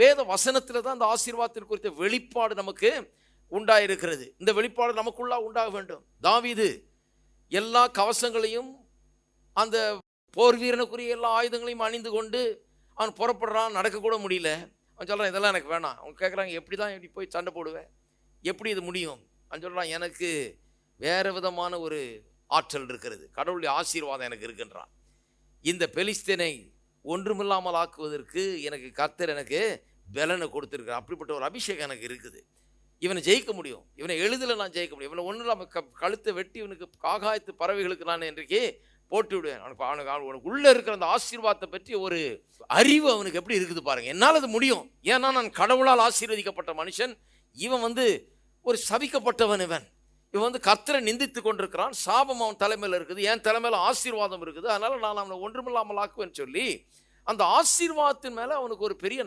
வேத வசனத்தில் தான் அந்த ஆசீர்வாதத்தின் குறித்த வெளிப்பாடு நமக்கு உண்டாயிருக்கிறது. இந்த வெளிப்பாடு நமக்குள்ளா உண்டாக வேண்டும். தாவீது எல்லா கவசங்களையும் அந்த போர் வீரனுக்குரிய எல்லா ஆயுதங்களையும் அணிந்து கொண்டு அவன் புறப்படுறான். நடக்கக்கூட முடியல. அவன் சொல்கிறான், இதெல்லாம் எனக்கு வேணாம். அவங்க கேட்குறாங்க, எப்படி தான் இப்படி போய் சண்டை போடுவேன், எப்படி இது முடியும்? அவன் சொல்கிறான், எனக்கு வேறு விதமான ஒரு ஆற்றல் இருக்கிறது, கடவுளுடைய ஆசீர்வாதம் எனக்கு இருக்குன்றான். இந்த பெலிஸ்தீனை ஒன்றுமில்லாமல் ஆக்குவதற்கு எனக்கு கர்த்தர் எனக்கு பலனை கொடுத்துருக்கிறார். அப்படிப்பட்ட ஒரு அபிஷேகம் எனக்கு இருக்குது. இவனை ஜெயிக்க முடியும், இவனை எளிதில் நான் ஜெயிக்க முடியும். இவனை ஒன்றும் இல்லாமல் கழுத்தை வெட்டி இவனுக்கு ஆகாயத்து பறவைகளுக்கு நான் இன்றைக்கு போட்டு விடுவேன். அவனுக்கு உள்ளே இருக்கிற அந்த ஆசீர்வாதத்தை பற்றி ஒரு அறிவு அவனுக்கு எப்படி இருக்குது பாருங்கள். என்னால் அது முடியும், ஏன்னா நான் கடவுளால் ஆசீர்வதிக்கப்பட்ட மனுஷன். இவன் ஒரு சபிக்கப்பட்டவன். இவன் கர்த்தரை நிந்தித்து கொண்டிருக்கிறான். சாபம் அவன் தலைமையில் இருக்குது, என் தலைமையில் ஆசீர்வாதம் இருக்குது. அதனால் நான் அவனை ஒன்றுமில்லாமல் ஆக்குவேன்னு சொல்லி அந்த ஆசீர்வாதத்தின் மேலே அவனுக்கு ஒரு பெரிய